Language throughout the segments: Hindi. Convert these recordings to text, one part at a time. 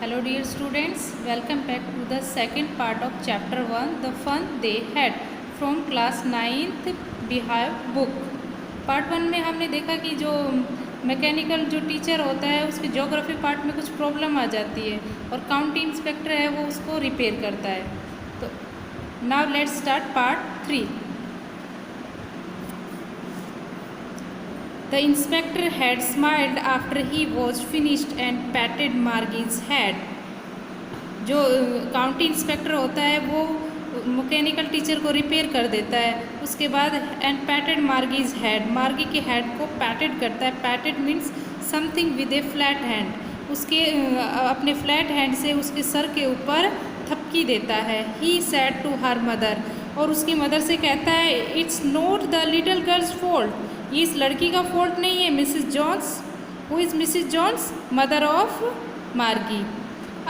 Hello dear students, welcome back to the second part of chapter 1, the fun they had from class 9th Beehive book. Part 1 में हमने देखा कि जो मैकेनिकल जो टीचर होता है उसके ज्योग्राफी पार्ट में कुछ प्रॉब्लम आ जाती है और काउंटी इंस्पेक्टर है वो उसको रिपेयर करता है. तो now let's start part 3. The inspector had smiled after he was finished and patted Margie's head. जो काउंटी इंस्पेक्टर होता है वो मैकेनिकल टीचर को रिपेयर कर देता है. उसके बाद एंड पैटेड मार्गीज हेड, मार्गी के हेड को पैटेड करता है. पैटेड means something with A flat hand. उसके अपने फ्लैट हैंड से उसके सर के ऊपर थपकी देता है. He said to her mother, और उसकी मदर से कहता है it's not the little girl's fault, ये इस लड़की का फॉल्ट नहीं है. Mrs Jones, who is Mrs Jones? Mother of Margie.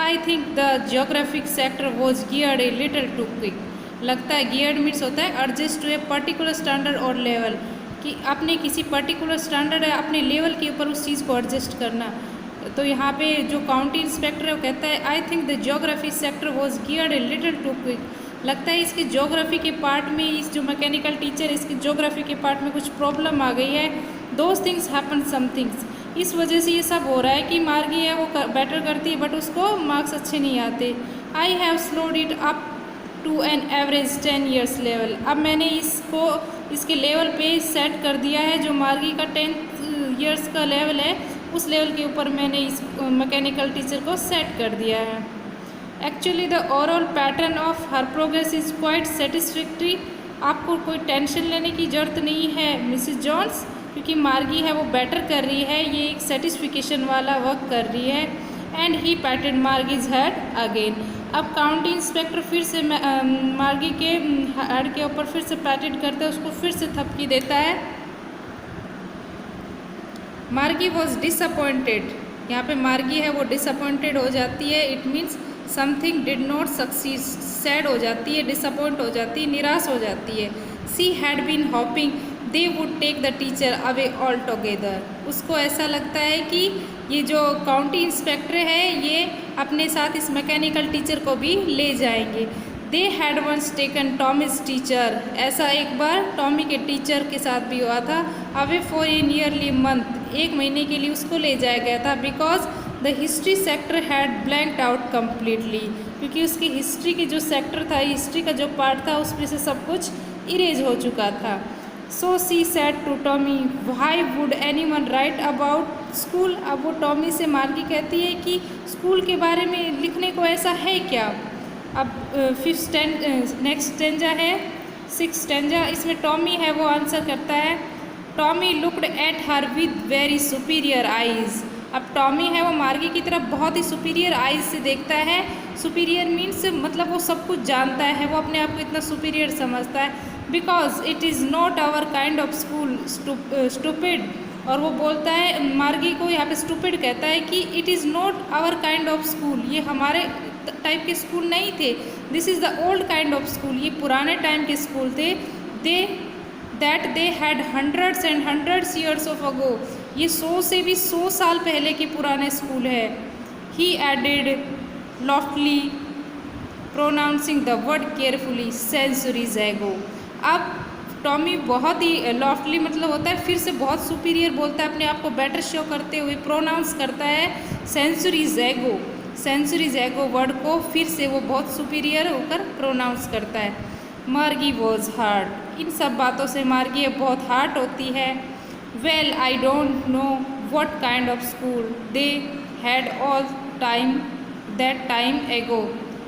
I think the geographic sector was geared a little too quick. लगता है गियर्ड मीन्स होता है adjust to a particular standard और लेवल, कि अपने किसी पर्टिकुलर स्टैंडर्ड है अपने लेवल के ऊपर उस चीज़ को एडजस्ट करना. तो यहाँ पे जो काउंटी इंस्पेक्टर है वो कहता है I think the geography sector was geared a little too quick. लगता है इसके ज्योग्राफी के पार्ट में, इस जो मैकेनिकल टीचर इसके ज्योग्राफी के पार्ट में कुछ प्रॉब्लम आ गई है. Those things happen some things. इस वजह से ये सब हो रहा है कि मार्गी है वो बेटर करती है बट उसको मार्क्स अच्छे नहीं आते. I have slowed it up to an average 10 years level. अब मैंने इसको इसके लेवल पे सेट कर दिया है. जो मार्गी का 10 years का लेवल है उस लेवल के ऊपर मैंने इस मैकेनिकल टीचर को सेट कर दिया है. Actually the overall pattern of her progress is quite satisfactory. आपको कोई टेंशन लेने की ज़रूरत नहीं है मिसिस जॉन्स, क्योंकि मार्गी है वो बेटर कर रही है, ये एक सेटिस्फिकेशन वाला वर्क कर रही है. And he patted Margie's head again. अब काउंटी इंस्पेक्टर फिर से मार्गी के हेड के ऊपर फिर से पैटेड करता है, उसको फिर से थपकी देता है. मार्गी वॉज डिसअपॉइंटेड. यहाँ पे मार्गी है वो डिसअपॉइंटेड हो जाती है. It means something did not succeed. Sad हो जाती है, डिसअपॉइंट हो जाती है, निराश हो जाती है. She had been hoping they would take the teacher away altogether. उसको ऐसा लगता है कि ये जो काउंटी इंस्पेक्टर है ये अपने साथ इस मैकेनिकल टीचर को भी ले जाएंगे. They had once taken Tommy's teacher. ऐसा एक बार टॉमी के टीचर के साथ भी हुआ था. Away for a nearly month, 1 महीने के लिए उसको ले जाया गया था. Because the history sector had blanked out completely. क्योंकि उसकी हिस्ट्री की जो सेक्टर था, हिस्ट्री का जो पार्ट था उसमें से सब कुछ इरेज हो चुका था. So she said to Tommy why would anyone write about school. अब वो टॉमी से मार्गी कहती है कि स्कूल के बारे में लिखने को ऐसा है क्या. अब नेक्स्ट स्टेंजा है 6th स्टेंजा. इसमें टॉमी है वो आंसर करता है. Tommy looked at her with very superior eyes. अब टॉमी है वो मार्गी की तरफ बहुत ही सुपीरियर आइज़ से देखता है. सुपीरियर मीन्स मतलब वो सब कुछ जानता है, वो अपने आप को इतना सुपीरियर समझता है. Because it is not our kind of school stupid. और वो बोलता है मार्गी को यहाँ पे स्टूपिड कहता है कि it is not our kind of school, ये हमारे टाइप के स्कूल नहीं थे. This is the old kind of school, ये पुराने टाइम के स्कूल थे. They had hundreds and hundreds years of ago, ये 100 से भी 100 साल पहले के पुराने स्कूल है. He added loftily pronouncing the word carefully centuries ago. अब टॉमी बहुत ही लॉफ्टली मतलब होता है फिर से बहुत सुपीरियर बोलता है, अपने आप को बेटर शो करते हुए प्रोनाउंस करता है सेंचुरीज एगो. सेंचुरीज एगो वर्ड को फिर से वो बहुत सुपीरियर होकर प्रोनाउंस करता है. मार्गी वॉज हार्ट. इन सब बातों से मार्गी बहुत हार्ट होती है. Well I don't know what kind of school they had all time that time एगो.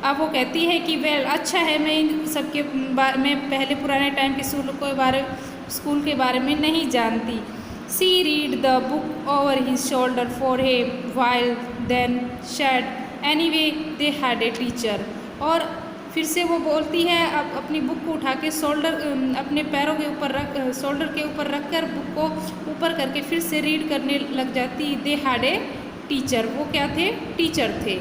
अब वो कहती है कि वेल अच्छा है, मैं इन सब के बारे में पहले पुराने टाइम के स्कूल के बारे में नहीं जानती. She read the book over his shoulder for a while then said anyway they had a teacher. और फिर से वो बोलती है अब अपनी बुक को उठा के अपने पैरों के ऊपर शोल्डर के ऊपर रख कर बुक को ऊपर करके फिर से रीड करने लग जाती. दे हैड ए टीचर, वो क्या थे? टीचर थे.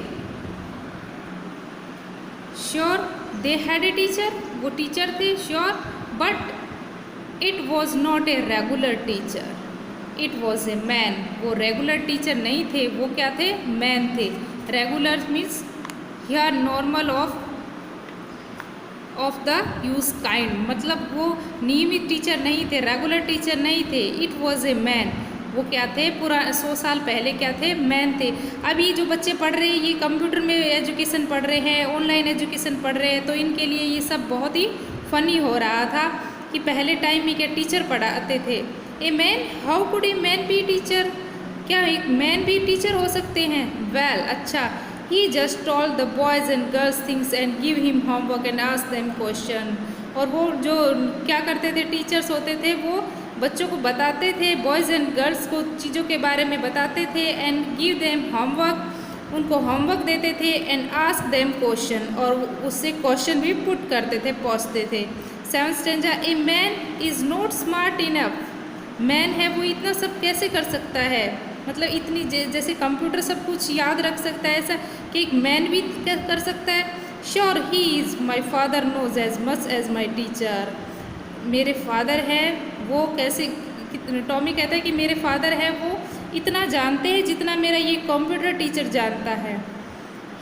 Sure they had a teacher, वो टीचर थे sure, but it was not a regular teacher. It was a man. वो रेगुलर टीचर नहीं थे, वो क्या थे? मैन थे। Regular means here normal of the use kind, मतलब वो नियमित टीचर नहीं थे, रेगुलर टीचर नहीं थे। इट वॉज ए मैन, वो क्या थे? 100 साल पहले क्या थे? मैन थे। अब ये जो बच्चे पढ़ रहे हैं, ये कंप्यूटर में एजुकेशन पढ़ रहे हैं, ऑनलाइन एजुकेशन पढ़ रहे हैं, तो इनके लिए ये सब बहुत ही फनी हो रहा था कि पहले टाइम में क्या टीचर पढ़ाते थे। A man, how could a man B teacher? क्या एक मैन भी टीचर हो सकते हैं? वेल, अच्छा, he just told the boys and girls things and give him homework and ask them question. और वो जो क्या करते थे, टीचर्स होते थे, वो बच्चों को बताते थे, बॉयज़ एंड गर्ल्स को चीज़ों के बारे में बताते थे, एंड गिव देम होमवर्क, उनको होमवर्क देते थे, एंड आस्क देम क्वेश्चन, और उससे क्वेश्चन भी पुट करते थे, पूछते थे। 7th stanza, a man is not smart enough. Man है वो इतना सब कैसे कर सकता है? मतलब इतनी जैसे कंप्यूटर सब कुछ याद रख सकता है, ऐसा कि एक मैन भी कर सकता है? Sure he is, my father knows as much as my teacher. मेरे फादर हैं, वो कैसे, टॉमी कहता है कि मेरे फादर है वो इतना जानते हैं जितना मेरा ये कंप्यूटर टीचर जानता है।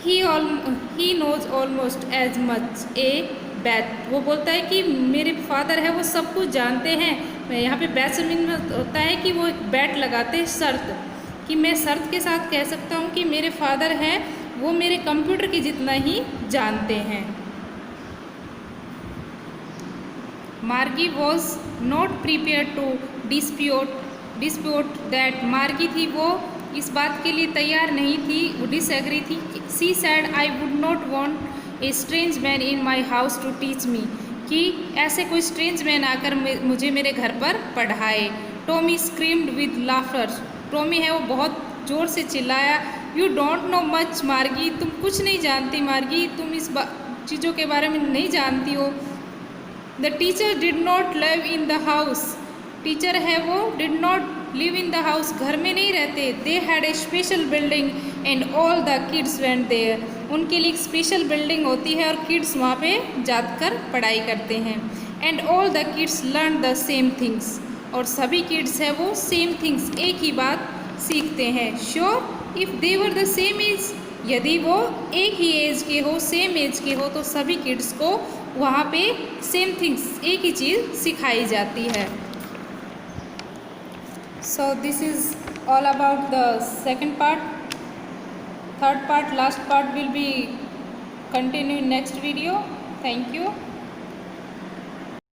He knows almost as much a bat. वो बोलता है कि मेरे फादर है वो सब कुछ जानते हैं। यहाँ पे बैट मीन होता है कि वो एक बैट लगाते हैं, शर्त, कि मैं शर्त के साथ कह सकता हूँ कि मेरे फादर हैं वो मेरे कंप्यूटर के जितना ही जानते हैं। Margie was not prepare to dispute that. Margie थी वो इस बात के लिए तैयार नहीं थी, वो डिसएग्री थी। She said, I would not want a strange man in my house to teach me, कि ऐसे कोई स्ट्रेंज मैन आकर मुझे मेरे घर पर पढ़ाए। Tommy screamed with laughter. Tommy है वो बहुत ज़ोर से चिल्लाया। यू डोंट नो मच मार्गी, तुम कुछ नहीं जानती मार्गी, तुम इस चीज़ों के बारे में नहीं जानती हो। The teacher did not live in the house. Teacher है वो did not live in the house, घर में नहीं रहते। They had a special building and all the kids went there. उनके लिए एक स्पेशल बिल्डिंग होती है और किड्स वहाँ पे जाकर पढ़ाई करते हैं। And all the kids learn the same things, और सभी किड्स है वो सेम थिंग्स, एक ही बात सीखते हैं। Sure, if they were the same age, यदि वो एक ही एज के हो, सेम एज के हो, तो सभी किड्स को वहाँ पे सेम थिंग्स, एक ही चीज़ सिखाई जाती है। So this is all about the second part. Third part, last part will be continued in next video. Thank you.